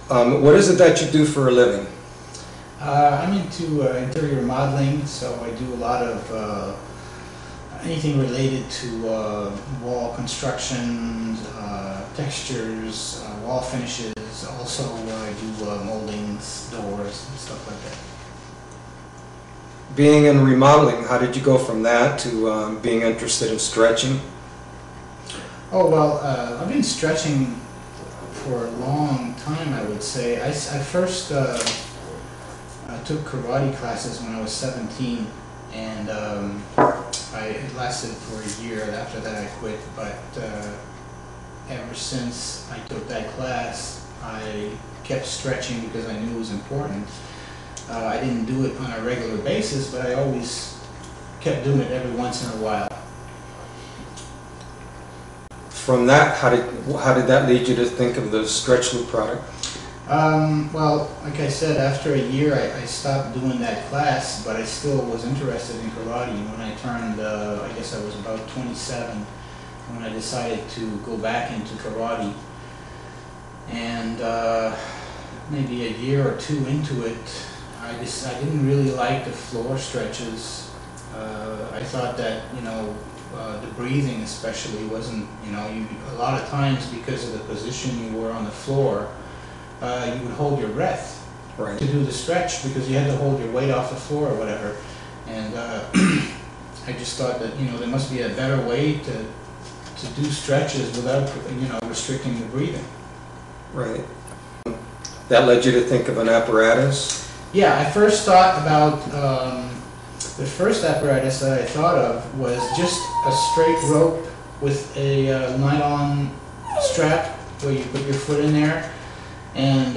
What is it that you do for a living? I'm into interior modeling, so I do a lot of anything related to wall construction, textures, wall finishes. Also, I do moldings, doors, and stuff like that. Being in remodeling, how did you go from that to being interested in stretching? Oh, well, I've been stretching for a long time, I would say. I first took karate classes when I was 17, and it lasted for a year. After that I quit, but ever since I took that class, I kept stretching because I knew it was important. I didn't do it on a regular basis, but I always kept doing it every once in a while. From that, how did that lead you to think of the Stretch Loop product? Well, like I said, after a year I stopped doing that class, but I still was interested in karate. When I turned, I guess I was about 27, when I decided to go back into karate. And maybe a year or two into it, I didn't really like the floor stretches. I thought that, the breathing especially wasn't, a lot of times because of the position you were on the floor, you would hold your breath to do the stretch because you had to hold your weight off the floor or whatever. And I just thought that, there must be a better way to do stretches without, restricting the breathing. Right. That led you to think of an apparatus? Yeah, I first thought about, the first apparatus that I thought of was just a straight rope with a nylon strap where you put your foot in there. And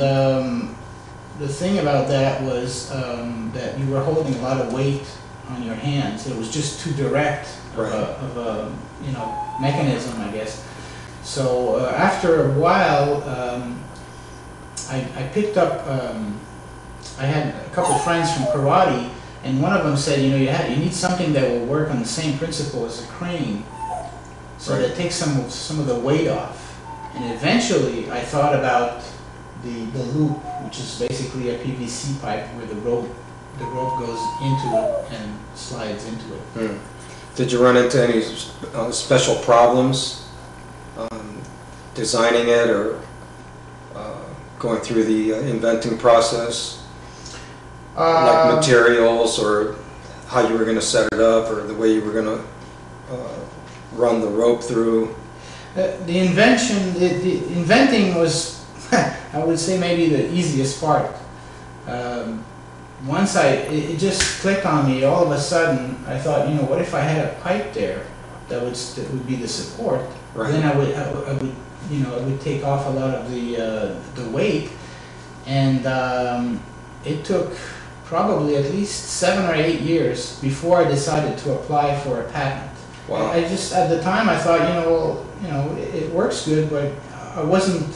the thing about that was that you were holding a lot of weight on your hands. It was just too direct of a mechanism, I guess. So after a while, I picked up. I had a couple of friends from karate, and one of them said, you need something that will work on the same principle as a crane, so that takes some of the weight off. And eventually, I thought about the loop, which is basically a PVC pipe where the rope goes into it and slides into it. Did you run into any special problems designing it or going through the inventing process? Like materials or how you were going to set it up or the way you were going to run the rope through? The inventing was, I would say, maybe the easiest part. Once it just clicked on me, all of a sudden I thought, what if I had a pipe there that would be the support? Then I would take off a lot of the weight, and it took probably at least 7 or 8 years before I decided to apply for a patent. Wow. I just, at the time, I thought, it works good, but I wasn't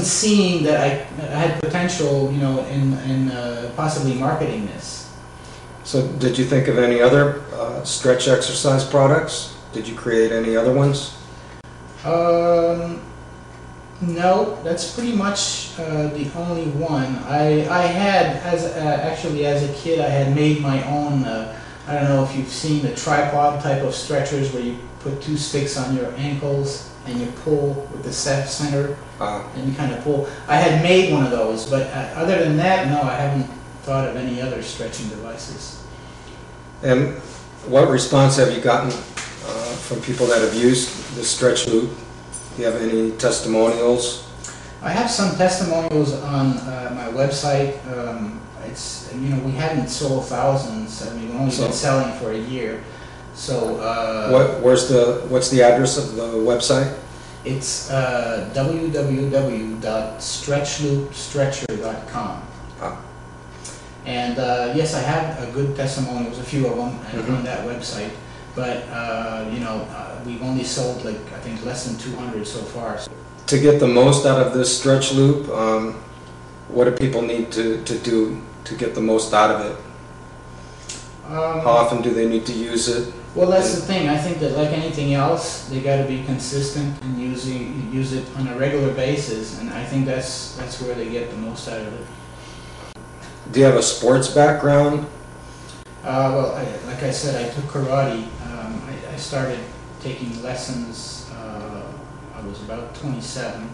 seeing that I had potential, in possibly marketing this. So did you think of any other stretch exercise products? Did you create any other ones? No, that's pretty much the only one. I had, actually as a kid, I had made my own, I don't know if you've seen the tripod type of stretchers where you put 2 sticks on your ankles and you pull with the center and you kind of pull. I had made one of those, but other than that, no, I haven't thought of any other stretching devices. And what response have you gotten from people that have used the Stretch Loop? Do you have any testimonials? I have some testimonials on my website. It's, we haven't sold thousands. I mean, we've only been selling for a year. So what's the address of the website? It's www.stretchloopstretcher.com. And yes, I have a good testimonials, a few of them on that website. But we've only sold I think less than 200 so far. To get the most out of this Stretch Loop, what do people need to do to get the most out of it? How often do they need to use it? Well, that's the thing. I think that like anything else, they got to be consistent and use it on a regular basis, and I think that's where they get the most out of it. Do you have a sports background? Well, like I said, I took karate. I started taking lessons. I was about 27,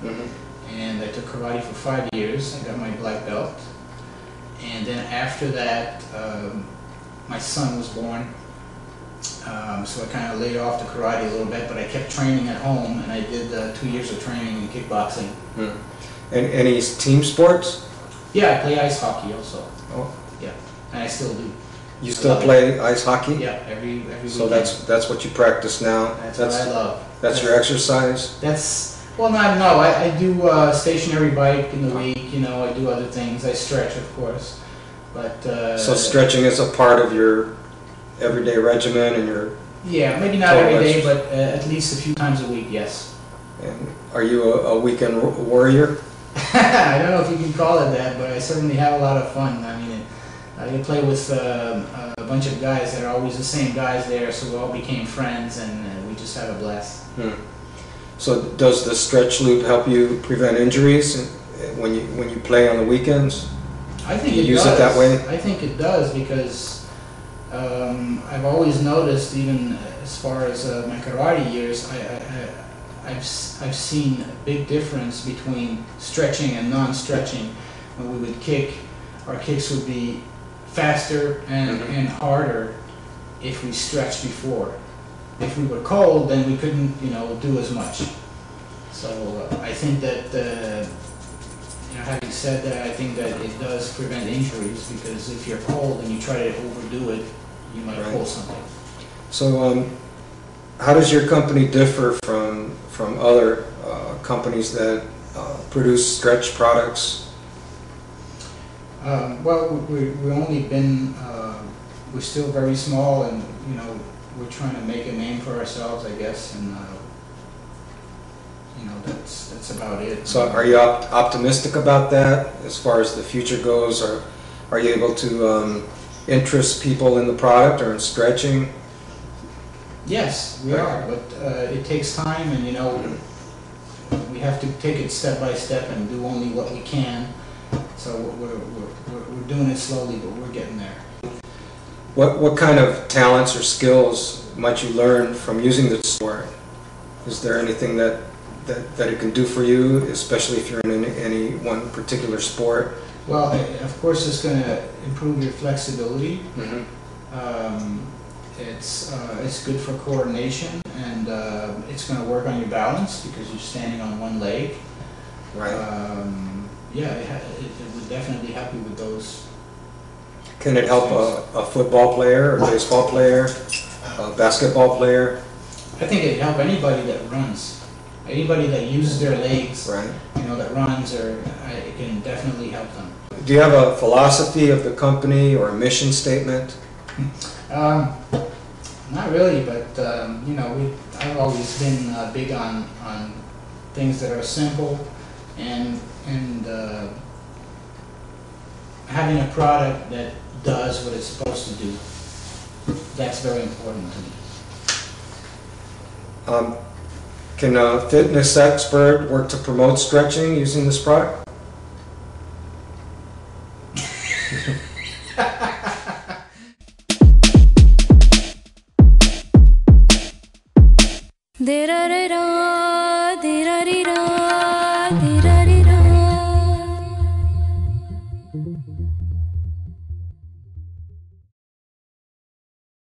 and I took karate for 5 years. I got my black belt, and then after that, my son was born. So I kind of laid off the karate a little bit, but I kept training at home, and I did 2 years of training in kickboxing. And any team sports? Yeah, I play ice hockey also. Oh. Yeah, and I still do. You still play ice hockey? Yeah, every So weekend. that's what you practice now? That's what I love. That's your exercise? Well, no, I do stationary bike in the week, you know, I do other things. I stretch, of course, but... So stretching is a part of your everyday regimen and your... Yeah, maybe not every day, but at least a few times a week, yes. And are you a weekend warrior? I don't know if you can call it that, but I certainly have a lot of fun. I mean, I play with a bunch of guys that are always the same guys there, so we all became friends, and we just have a blast. So does the stretch loop help you prevent injuries when you play on the weekends? I think you it use does. it that way? I think it does because I've always noticed, even as far as my karate years, I've seen a big difference between stretching and non-stretching. When we would kick, our kicks would be faster and harder if we stretched before. If we were cold, then we couldn't, you know, do as much. So I think that, you know, having said that, I think that it does prevent injuries, because if you're cold and you try to overdo it, you might pull something. So how does your company differ from other companies that produce stretch products? Well, we've only been, we're still very small, and, you know, we're trying to make a name for ourselves, I guess, and, you know, that's about it. So are you optimistic about that as far as the future goes, or are you able to interest people in the product or in stretching? Yes, we are, but it takes time, and, you know, we have to take it step by step and do only what we can. So we're doing it slowly, but we're getting there. What kind of talents or skills might you learn from using the store? Is there anything that it can do for you, especially if you're in any one particular sport? Well, of course, it's going to improve your flexibility. It's good for coordination, and it's going to work on your balance because you're standing on one leg. Right. Yeah, it would definitely help you with those. Can it help a football player, or baseball player, a basketball player? I think it'd help anybody that runs, anybody that uses their legs, Right. you know, that runs, or it can definitely help them. Do you have a philosophy of the company or a mission statement? Not really, but you know, I've always been big on things that are simple, and having a product that does what it's supposed to do. That's very important to me. Can a fitness expert work to promote stretching using this product? Da da da da.